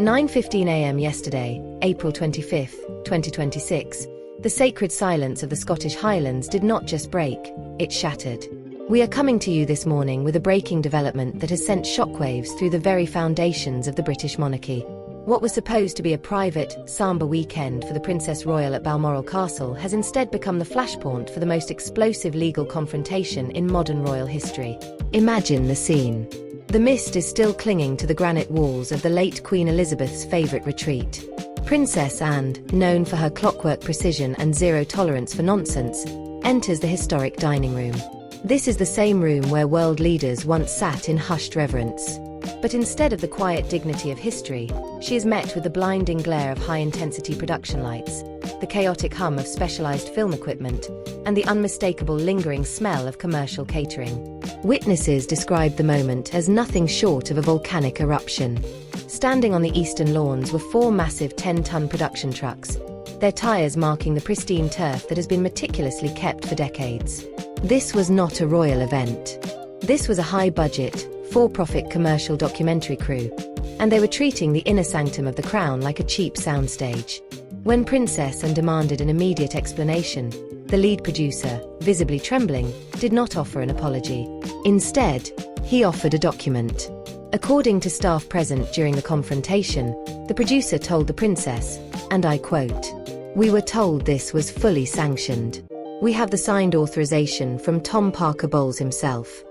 At 9:15 a.m. yesterday, April 25, 2026, the sacred silence of the Scottish Highlands did not just break, it shattered. We are coming to you this morning with a breaking development that has sent shockwaves through the very foundations of the British monarchy. What was supposed to be a private, somber weekend for the Princess Royal at Balmoral Castle has instead become the flashpoint for the most explosive legal confrontation in modern royal history. Imagine the scene. The mist is still clinging to the granite walls of the late Queen Elizabeth's favourite retreat. Princess Anne, known for her clockwork precision and zero tolerance for nonsense, enters the historic dining room. This is the same room where world leaders once sat in hushed reverence. But instead of the quiet dignity of history, she is met with the blinding glare of high-intensity production lights, the chaotic hum of specialized film equipment, and the unmistakable lingering smell of commercial catering. Witnesses described the moment as nothing short of a volcanic eruption. Standing on the eastern lawns were 4 massive 10-ton production trucks, their tires marking the pristine turf that has been meticulously kept for decades. This was not a royal event. This was a high-budget, for-profit commercial documentary crew, and they were treating the inner sanctum of the crown like a cheap soundstage. When Princess Anne demanded an immediate explanation, the lead producer, visibly trembling, did not offer an apology. Instead, he offered a document. According to staff present during the confrontation, the producer told the princess, and I quote, "We were told this was fully sanctioned. We have the signed authorization from Tom Parker Bowles himself."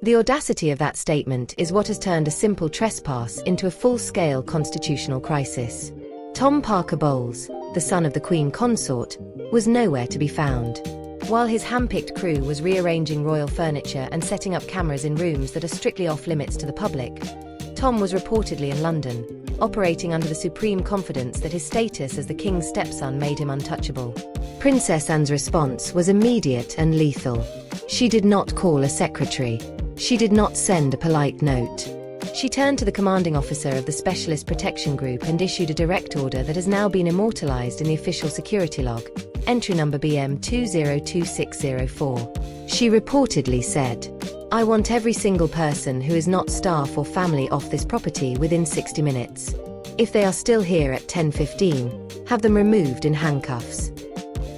The audacity of that statement is what has turned a simple trespass into a full-scale constitutional crisis. Tom Parker Bowles, the son of the Queen Consort, was nowhere to be found. While his hand-picked crew was rearranging royal furniture and setting up cameras in rooms that are strictly off-limits to the public, Tom was reportedly in London, operating under the supreme confidence that his status as the king's stepson made him untouchable. Princess Anne's response was immediate and lethal. She did not call a secretary. She did not send a polite note. She turned to the commanding officer of the Specialist Protection Group and issued a direct order that has now been immortalized in the official security log, entry number BM 202604. She reportedly said, "I want every single person who is not staff or family off this property within 60 minutes. If they are still here at 10:15, have them removed in handcuffs."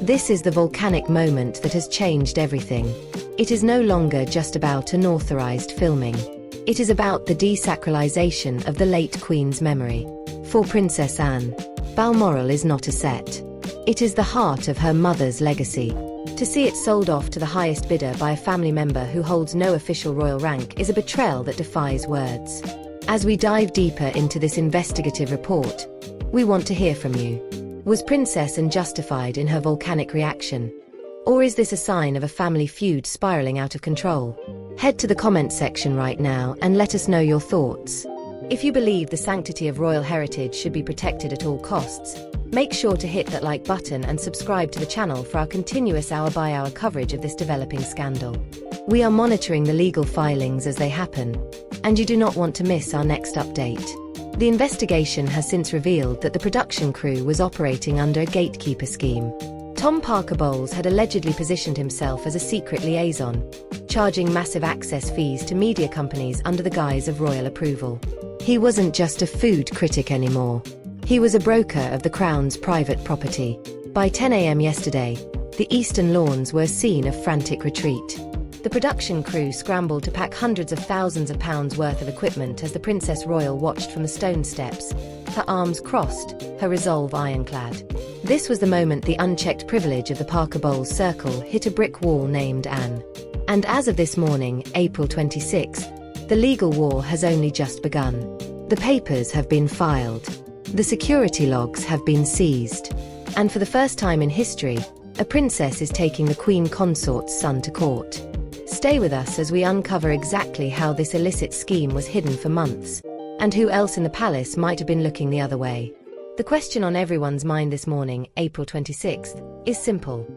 This is the volcanic moment that has changed everything. It is no longer just about unauthorized filming. It is about the desacralization of the late Queen's memory. For Princess Anne, Balmoral is not a set. It is the heart of her mother's legacy. To see it sold off to the highest bidder by a family member who holds no official royal rank is a betrayal that defies words. As we dive deeper into this investigative report, we want to hear from you. Was Princess Anne justified in her volcanic reaction? Or is this a sign of a family feud spiraling out of control? Head to the comment section right now and let us know your thoughts. If you believe the sanctity of royal heritage should be protected at all costs, make sure to hit that like button and subscribe to the channel for our continuous hour-by-hour coverage of this developing scandal. We are monitoring the legal filings as they happen, and you do not want to miss our next update. The investigation has since revealed that the production crew was operating under a gatekeeper scheme. Tom Parker Bowles had allegedly positioned himself as a secret liaison, charging massive access fees to media companies under the guise of royal approval. He wasn't just a food critic anymore. He was a broker of the Crown's private property. By 10 a.m. yesterday, the eastern lawns were a scene of frantic retreat. The production crew scrambled to pack hundreds of thousands of pounds worth of equipment as the Princess Royal watched from the stone steps, her arms crossed, her resolve ironclad. This was the moment the unchecked privilege of the Parker Bowles circle hit a brick wall named Anne. And as of this morning, April 26th, the legal war has only just begun. The papers have been filed. The security logs have been seized. And for the first time in history, a princess is taking the Queen Consort's son to court. Stay with us as we uncover exactly how this illicit scheme was hidden for months, and who else in the palace might have been looking the other way. The question on everyone's mind this morning, April 26th, is simple.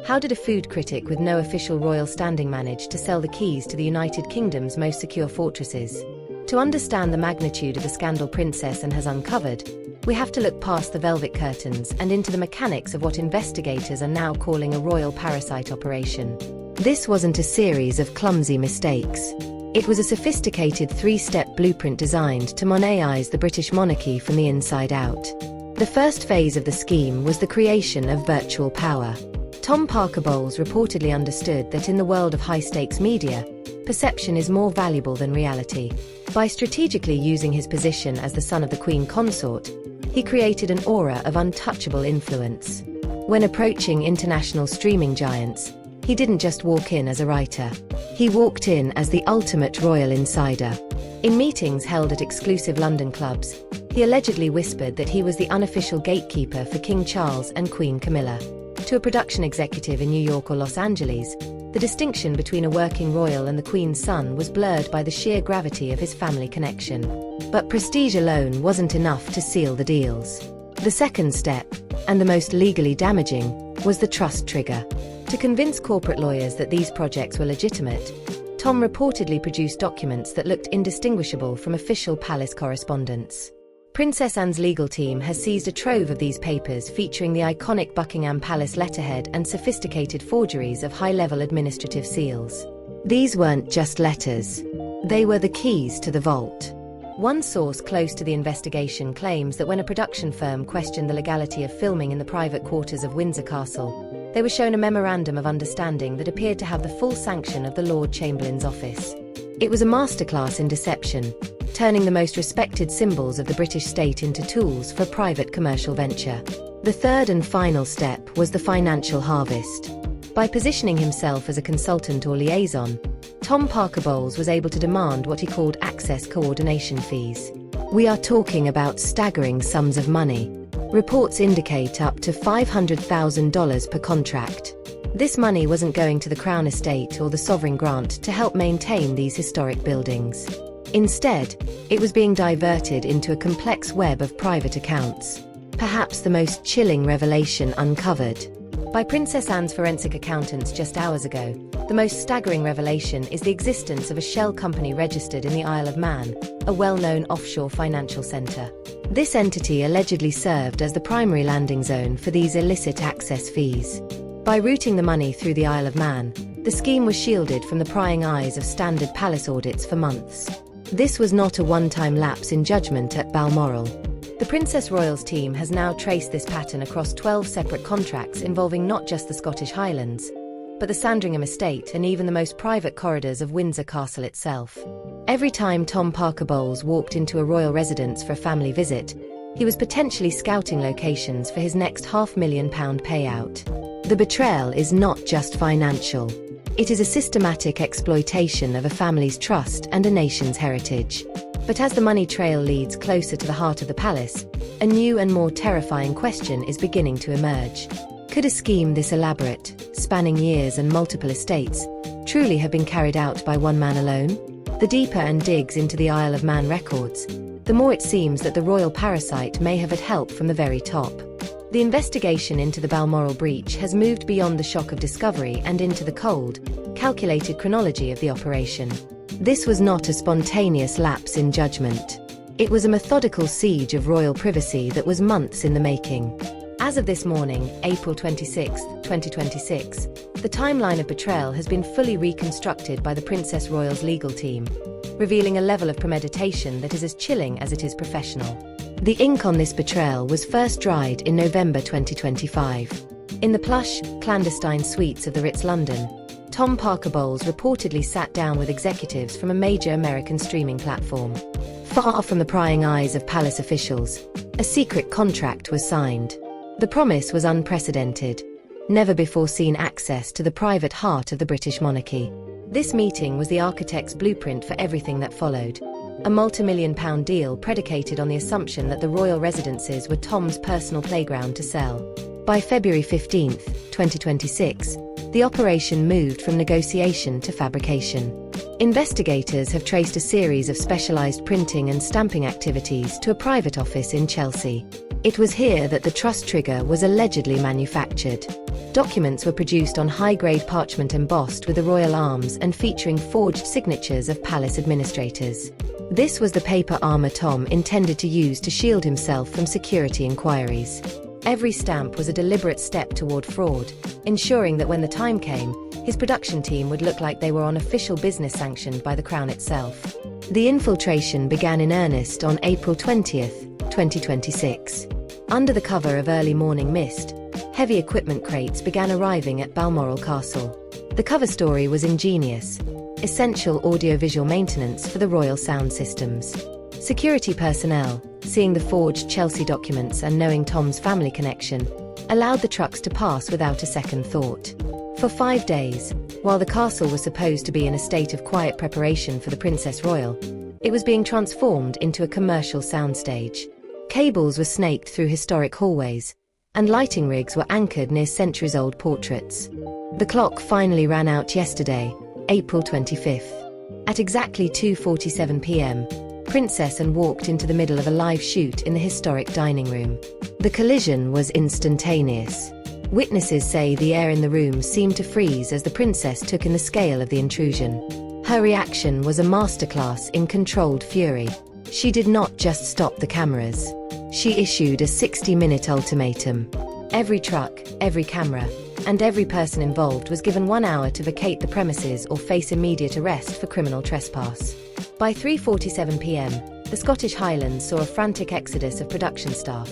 How did a food critic with no official royal standing manage to sell the keys to the United Kingdom's most secure fortresses? To understand the magnitude of the scandal Princess Anne has uncovered, we have to look past the velvet curtains and into the mechanics of what investigators are now calling a royal parasite operation. This wasn't a series of clumsy mistakes. It was a sophisticated three-step blueprint designed to monetize the British monarchy from the inside out. The first phase of the scheme was the creation of virtual power. Tom Parker Bowles reportedly understood that in the world of high-stakes media, perception is more valuable than reality. By strategically using his position as the son of the Queen Consort, he created an aura of untouchable influence. When approaching international streaming giants, he didn't just walk in as a writer. He walked in as the ultimate royal insider. In meetings held at exclusive London clubs, he allegedly whispered that he was the unofficial gatekeeper for King Charles and Queen Camilla. To a production executive in New York or Los Angeles, the distinction between a working royal and the Queen's son was blurred by the sheer gravity of his family connection. But prestige alone wasn't enough to seal the deals. The second step, and the most legally damaging, was the trust trigger. To convince corporate lawyers that these projects were legitimate, Tom reportedly produced documents that looked indistinguishable from official palace correspondence. Princess Anne's legal team has seized a trove of these papers featuring the iconic Buckingham Palace letterhead and sophisticated forgeries of high-level administrative seals. These weren't just letters. They were the keys to the vault. One source close to the investigation claims that when a production firm questioned the legality of filming in the private quarters of Windsor Castle, they were shown a memorandum of understanding that appeared to have the full sanction of the Lord Chamberlain's office. It was a masterclass in deception, turning the most respected symbols of the British state into tools for private commercial venture. The third and final step was the financial harvest. By positioning himself as a consultant or liaison, Tom Parker Bowles was able to demand what he called access coordination fees. We are talking about staggering sums of money. Reports indicate up to $500,000 per contract. This money wasn't going to the Crown Estate or the sovereign grant to help maintain these historic buildings. Instead, it was being diverted into a complex web of private accounts. Perhaps the most chilling revelation uncovered by Princess Anne's forensic accountants just hours ago, the most staggering revelation is the existence of a shell company registered in the Isle of Man, a well-known offshore financial centre. This entity allegedly served as the primary landing zone for these illicit access fees. By routing the money through the Isle of Man, the scheme was shielded from the prying eyes of standard palace audits for months. This was not a one-time lapse in judgment at Balmoral. The Princess Royals team has now traced this pattern across 12 separate contracts involving not just the Scottish Highlands, but the Sandringham estate and even the most private corridors of Windsor Castle itself. Every time Tom Parker Bowles walked into a royal residence for a family visit, he was potentially scouting locations for his next £500,000 payout. The betrayal is not just financial. It is a systematic exploitation of a family's trust and a nation's heritage. But as the money trail leads closer to the heart of the palace, a new and more terrifying question is beginning to emerge. Could a scheme this elaborate, spanning years and multiple estates, truly have been carried out by one man alone? The deeper Anne digs into the Isle of Man records, the more it seems that the royal parasite may have had help from the very top. The investigation into the Balmoral breach has moved beyond the shock of discovery and into the cold, calculated chronology of the operation. This was not a spontaneous lapse in judgment. It was a methodical siege of royal privacy that was months in the making. As of this morning, April 26, 2026, the timeline of betrayal has been fully reconstructed by the Princess Royals legal team, revealing a level of premeditation that is as chilling as it is professional. The ink on this betrayal was first dried in November 2025. In the plush, clandestine suites of the Ritz London, Tom Parker Bowles reportedly sat down with executives from a major American streaming platform. Far from the prying eyes of palace officials, a secret contract was signed. The promise was unprecedented, never-before-seen access to the private heart of the British monarchy. This meeting was the architect's blueprint for everything that followed. A multi-million-pound deal predicated on the assumption that the royal residences were Tom's personal playground to sell. By February 15, 2026, the operation moved from negotiation to fabrication. Investigators have traced a series of specialized printing and stamping activities to a private office in Chelsea. It was here that the trust trigger was allegedly manufactured. Documents were produced on high-grade parchment embossed with the royal arms and featuring forged signatures of palace administrators. This was the paper armor Tom intended to use to shield himself from security inquiries. Every stamp was a deliberate step toward fraud, ensuring that when the time came, his production team would look like they were on official business sanctioned by the Crown itself. The infiltration began in earnest on April 20th, 2026. Under the cover of early morning mist, heavy equipment crates began arriving at Balmoral Castle. The cover story was ingenious: essential audiovisual maintenance for the royal sound systems. Security personnel, seeing the forged Chelsea documents and knowing Tom's family connection, allowed the trucks to pass without a second thought. For 5 days, while the castle was supposed to be in a state of quiet preparation for the Princess Royal, it was being transformed into a commercial soundstage. Cables were snaked through historic hallways, and lighting rigs were anchored near centuries-old portraits. The clock finally ran out yesterday, April 25th. At exactly 2:47 p.m., Princess Anne walked into the middle of a live shoot in the historic dining room. The collision was instantaneous. Witnesses say the air in the room seemed to freeze as the princess took in the scale of the intrusion. Her reaction was a masterclass in controlled fury. She did not just stop the cameras. She issued a 60-minute ultimatum. Every truck, every camera, and every person involved was given 1 hour to vacate the premises or face immediate arrest for criminal trespass. By 3:47 p.m., the Scottish Highlands saw a frantic exodus of production staff,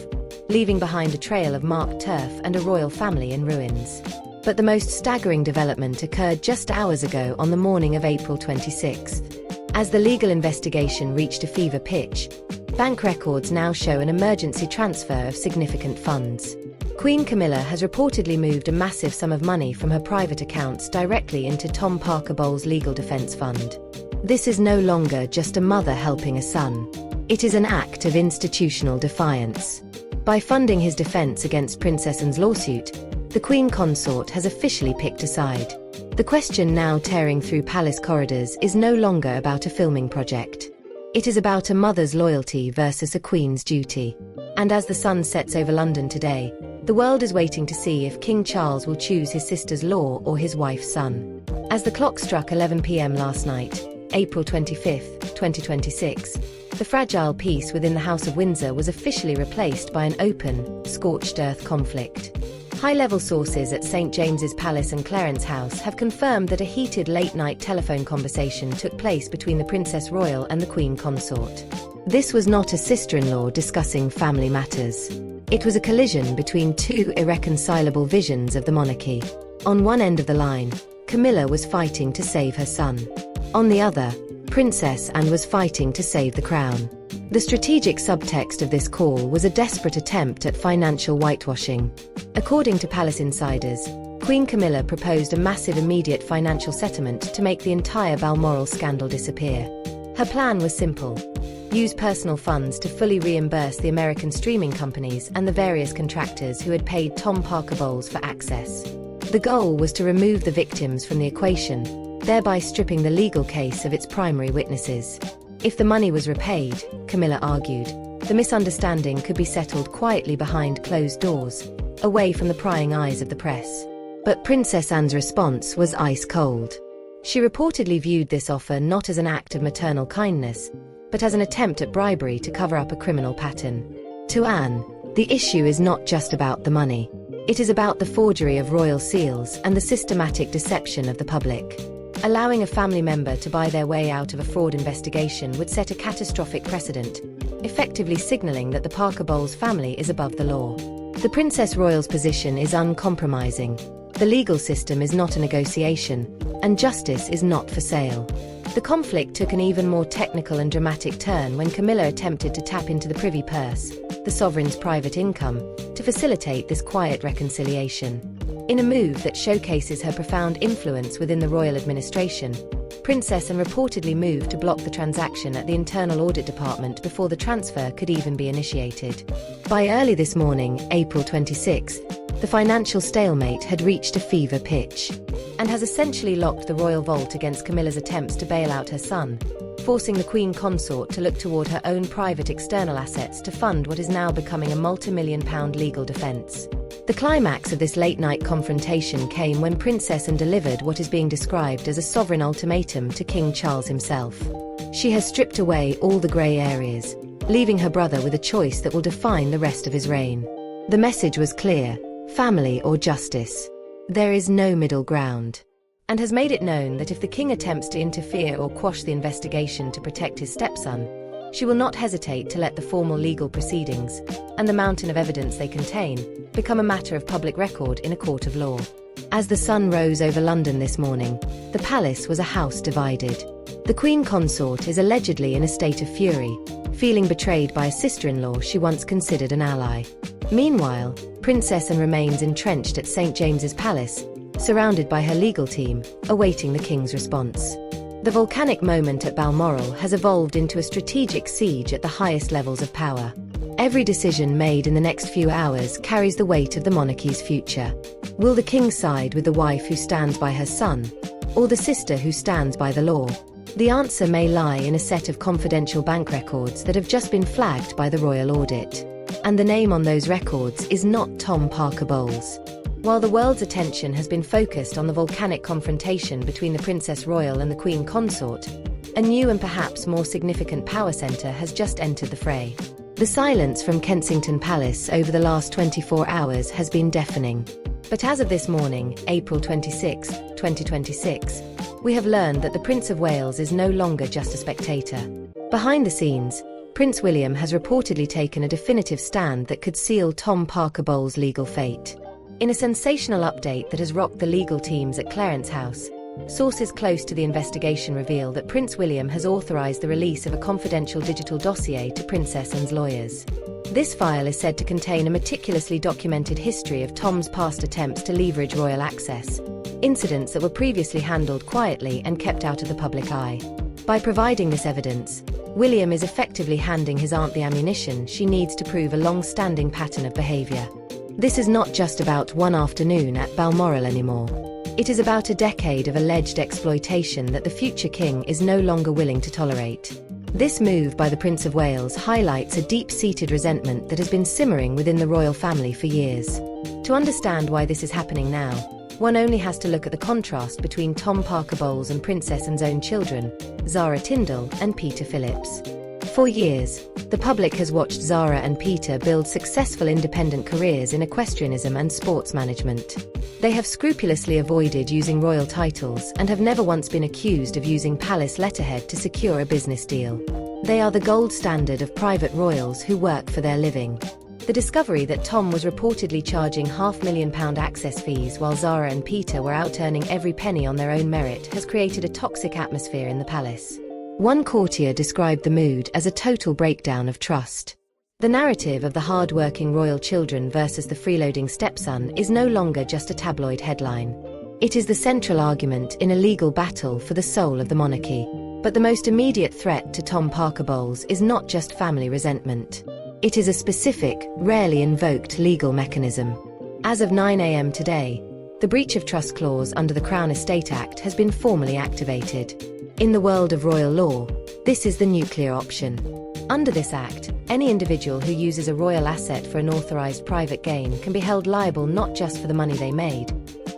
leaving behind a trail of marked turf and a royal family in ruins. But the most staggering development occurred just hours ago on the morning of April 26th. As the legal investigation reached a fever pitch, bank records now show an emergency transfer of significant funds. Queen Camilla has reportedly moved a massive sum of money from her private accounts directly into Tom Parker Bowles' legal defense fund. This is no longer just a mother helping a son. It is an act of institutional defiance. By funding his defense against Princess Anne's lawsuit, the Queen Consort has officially picked a side. The question now tearing through palace corridors is no longer about a filming project. It is about a mother's loyalty versus a queen's duty. And as the sun sets over London today, the world is waiting to see if King Charles will choose his sister's law or his wife's son. As the clock struck 11 p.m. last night, April 25th, 2026, the fragile peace within the House of Windsor was officially replaced by an open, scorched earth conflict. High-level sources at St. James's Palace and Clarence House have confirmed that a heated late-night telephone conversation took place between the Princess Royal and the Queen Consort. This was not a sister-in-law discussing family matters. It was a collision between two irreconcilable visions of the monarchy. On one end of the line, Camilla was fighting to save her son. On the other, Princess Anne was fighting to save the crown. The strategic subtext of this call was a desperate attempt at financial whitewashing. According to palace insiders, Queen Camilla proposed a massive immediate financial settlement to make the entire Balmoral scandal disappear. Her plan was simple: use personal funds to fully reimburse the American streaming companies and the various contractors who had paid Tom Parker Bowles for access. The goal was to remove the victims from the equation, thereby stripping the legal case of its primary witnesses. If the money was repaid, Camilla argued, the misunderstanding could be settled quietly behind closed doors, away from the prying eyes of the press. But Princess Anne's response was ice cold. She reportedly viewed this offer not as an act of maternal kindness, but as an attempt at bribery to cover up a criminal pattern. To Anne, the issue is not just about the money. It is about the forgery of royal seals and the systematic deception of the public. Allowing a family member to buy their way out of a fraud investigation would set a catastrophic precedent, effectively signaling that the Parker Bowles family is above the law. The Princess Royal's position is uncompromising. The legal system is not a negotiation, and justice is not for sale. The conflict took an even more technical and dramatic turn when Camilla attempted to tap into the privy purse, the sovereign's private income, to facilitate this quiet reconciliation. In a move that showcases her profound influence within the royal administration, Princess Anne reportedly moved to block the transaction at the Internal Audit Department before the transfer could even be initiated. By early this morning, April 26th, the financial stalemate had reached a fever pitch, and has essentially locked the royal vault against Camilla's attempts to bail out her son, forcing the Queen Consort to look toward her own private external assets to fund what is now becoming a multi-million-pound legal defense. The climax of this late-night confrontation came when Princess Anne delivered what is being described as a sovereign ultimatum to King Charles himself. She has stripped away all the grey areas, leaving her brother with a choice that will define the rest of his reign. The message was clear: family or justice. There is no middle ground. and has made it known that if the king attempts to interfere or quash the investigation to protect his stepson, she will not hesitate to let the formal legal proceedings, and the mountain of evidence they contain, become a matter of public record in a court of law. As the sun rose over London this morning, the palace was a house divided. The Queen Consort is allegedly in a state of fury, feeling betrayed by a sister-in-law she once considered an ally. Meanwhile, Princess Anne remains entrenched at St. James's Palace, surrounded by her legal team, awaiting the king's response. The volcanic moment at Balmoral has evolved into a strategic siege at the highest levels of power. Every decision made in the next few hours carries the weight of the monarchy's future. Will the king side with the wife who stands by her son, or the sister who stands by the law? The answer may lie in a set of confidential bank records that have just been flagged by the royal audit. And the name on those records is not Tom Parker Bowles. While the world's attention has been focused on the volcanic confrontation between the Princess Royal and the Queen Consort, a new and perhaps more significant power centre has just entered the fray. The silence from Kensington Palace over the last 24 hours has been deafening. But as of this morning, April 26, 2026, we have learned that the Prince of Wales is no longer just a spectator. Behind the scenes, Prince William has reportedly taken a definitive stand that could seal Tom Parker Bowles' legal fate. In a sensational update that has rocked the legal teams at Clarence House, sources close to the investigation reveal that Prince William has authorized the release of a confidential digital dossier to Princess Anne's lawyers. This file is said to contain a meticulously documented history of Tom's past attempts to leverage royal access, incidents that were previously handled quietly and kept out of the public eye. By providing this evidence, William is effectively handing his aunt the ammunition she needs to prove a long-standing pattern of behavior. This is not just about one afternoon at Balmoral anymore. It is about a decade of alleged exploitation that the future king is no longer willing to tolerate. This move by the Prince of Wales highlights a deep-seated resentment that has been simmering within the royal family for years. To understand why this is happening now, one only has to look at the contrast between Tom Parker Bowles and Princess Anne's own children, Zara Tindall and Peter Phillips. For years, the public has watched Zara and Peter build successful independent careers in equestrianism and sports management. They have scrupulously avoided using royal titles and have never once been accused of using palace letterhead to secure a business deal. They are the gold standard of private royals who work for their living. The discovery that Tom was reportedly charging £500,000 access fees while Zara and Peter were out earning every penny on their own merit has created a toxic atmosphere in the palace. One courtier described the mood as a total breakdown of trust. The narrative of the hard-working royal children versus the freeloading stepson is no longer just a tabloid headline. It is the central argument in a legal battle for the soul of the monarchy. But the most immediate threat to Tom Parker Bowles is not just family resentment. It is a specific, rarely invoked legal mechanism. As of 9 a.m. today, the breach of trust clause under the Crown Estate Act has been formally activated. In the world of royal law, this is the nuclear option. Under this act, any individual who uses a royal asset for unauthorized private gain can be held liable not just for the money they made,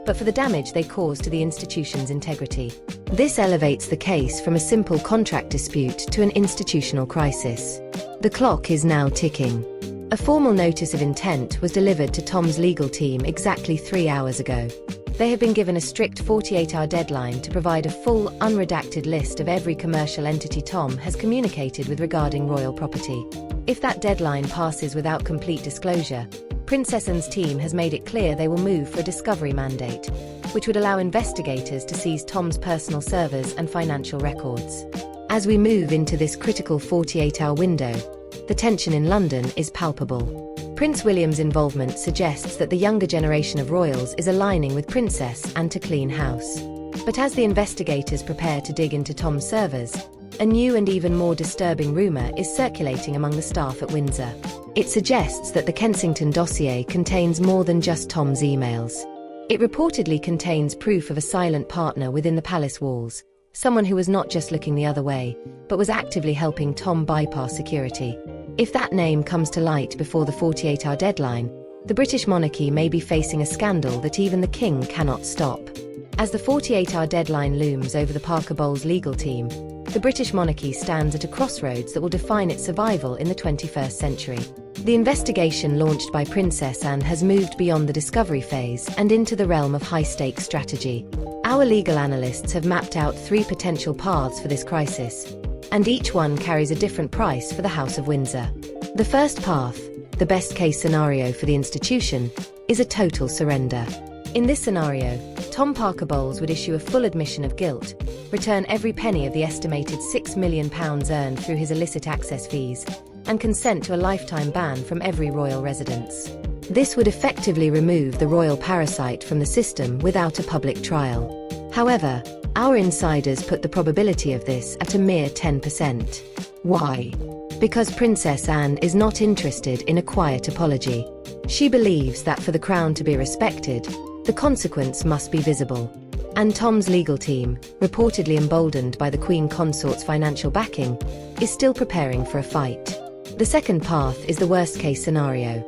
but for the damage they caused to the institution's integrity. This elevates the case from a simple contract dispute to an institutional crisis. The clock is now ticking. A formal notice of intent was delivered to Tom's legal team exactly 3 hours ago. They have been given a strict 48-hour deadline to provide a full, unredacted list of every commercial entity Tom has communicated with regarding royal property. If that deadline passes without complete disclosure, Princess Anne's team has made it clear they will move for a discovery mandate, which would allow investigators to seize Tom's personal servers and financial records. As we move into this critical 48-hour window, the tension in London is palpable. Prince William's involvement suggests that the younger generation of royals is aligning with Princess Anne to clean house. But as the investigators prepare to dig into Tom's servers, a new and even more disturbing rumour is circulating among the staff at Windsor. It suggests that the Kensington dossier contains more than just Tom's emails. It reportedly contains proof of a silent partner within the palace walls, someone who was not just looking the other way, but was actively helping Tom bypass security. If that name comes to light before the 48-hour deadline, the British monarchy may be facing a scandal that even the king cannot stop. As the 48-hour deadline looms over the Parker Bowles legal team, the British monarchy stands at a crossroads that will define its survival in the 21st century. The investigation launched by Princess Anne has moved beyond the discovery phase and into the realm of high-stakes strategy. Our legal analysts have mapped out 3 potential paths for this crisis, and each one carries a different price for the House of Windsor. The first path, the best-case scenario for the institution, is a total surrender. In this scenario, Tom Parker Bowles would issue a full admission of guilt, return every penny of the estimated £6 million earned through his illicit access fees, and consent to a lifetime ban from every royal residence. This would effectively remove the royal parasite from the system without a public trial. However, our insiders put the probability of this at a mere 10%. Why? Because Princess Anne is not interested in a quiet apology. She believes that for the crown to be respected, the consequence must be visible. And Tom's legal team, reportedly emboldened by the Queen Consort's financial backing, is still preparing for a fight. The second path is the worst-case scenario: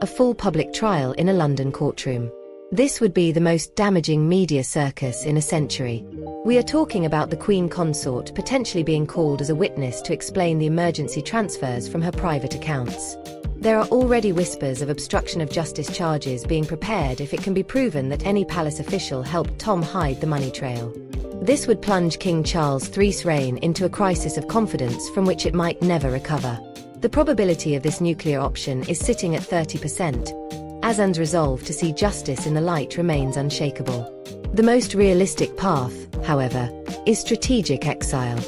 a full public trial in a London courtroom. This would be the most damaging media circus in a century. We are talking about the Queen Consort potentially being called as a witness to explain the emergency transfers from her private accounts. There are already whispers of obstruction of justice charges being prepared if it can be proven that any palace official helped Tom hide the money trail. This would plunge King Charles III's reign into a crisis of confidence from which it might never recover. The probability of this nuclear option is sitting at 30%, as Anne's resolve to see justice in the light remains unshakable. The most realistic path, however, is strategic exile.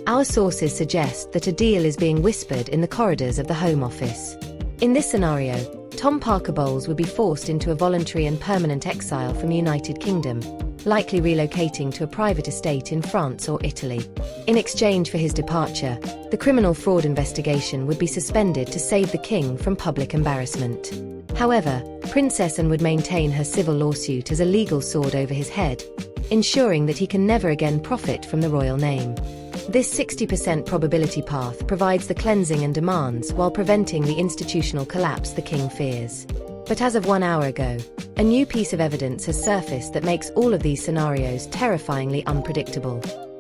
Our sources suggest that a deal is being whispered in the corridors of the Home Office. In this scenario, Tom Parker Bowles would be forced into a voluntary and permanent exile from the United Kingdom, likely relocating to a private estate in France or Italy. In exchange for his departure, the criminal fraud investigation would be suspended to save the king from public embarrassment. However, Princess Anne would maintain her civil lawsuit as a legal sword over his head, ensuring that he can never again profit from the royal name. This 60% probability path provides the cleansing and demands while preventing the institutional collapse the king fears. But as of 1 hour ago, a new piece of evidence has surfaced that makes all of these scenarios terrifyingly unpredictable.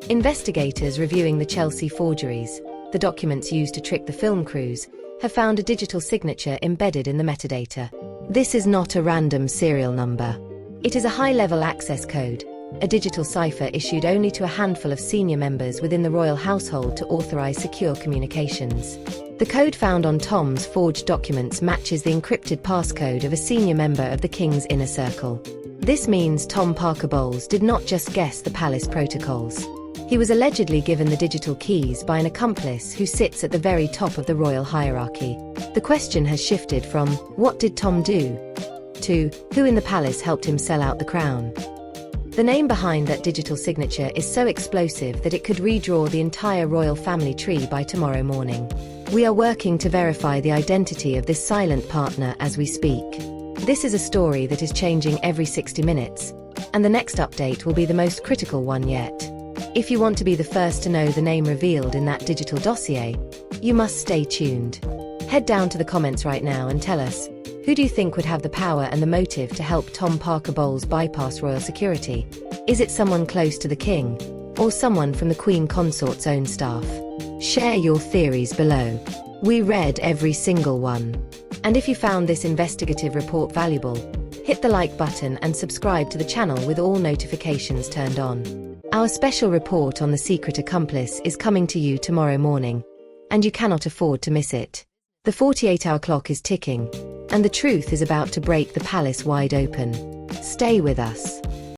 Investigators reviewing the Chelsea forgeries, the documents used to trick the film crews, have found a digital signature embedded in the metadata. This is not a random serial number. It is a high-level access code, a digital cipher issued only to a handful of senior members within the royal household to authorize secure communications. The code found on Tom's forged documents matches the encrypted passcode of a senior member of the king's inner circle. This means Tom Parker Bowles did not just guess the palace protocols. He was allegedly given the digital keys by an accomplice who sits at the very top of the royal hierarchy. The question has shifted from, "What did Tom do?" to, "Who in the palace helped him sell out the crown?" The name behind that digital signature is so explosive that it could redraw the entire royal family tree by tomorrow morning. We are working to verify the identity of this silent partner as we speak. This is a story that is changing every 60 minutes, and the next update will be the most critical one yet. If you want to be the first to know the name revealed in that digital dossier, you must stay tuned. Head down to the comments right now and tell us, who do you think would have the power and the motive to help Tom Parker Bowles bypass royal security? Is it someone close to the king, or someone from the Queen Consort's own staff? Share your theories below. We read every single one. And if you found this investigative report valuable, hit the like button and subscribe to the channel with all notifications turned on. Our special report on the secret accomplice is coming to you tomorrow morning, and you cannot afford to miss it. The 48-hour clock is ticking, and the truth is about to break the palace wide open. Stay with us.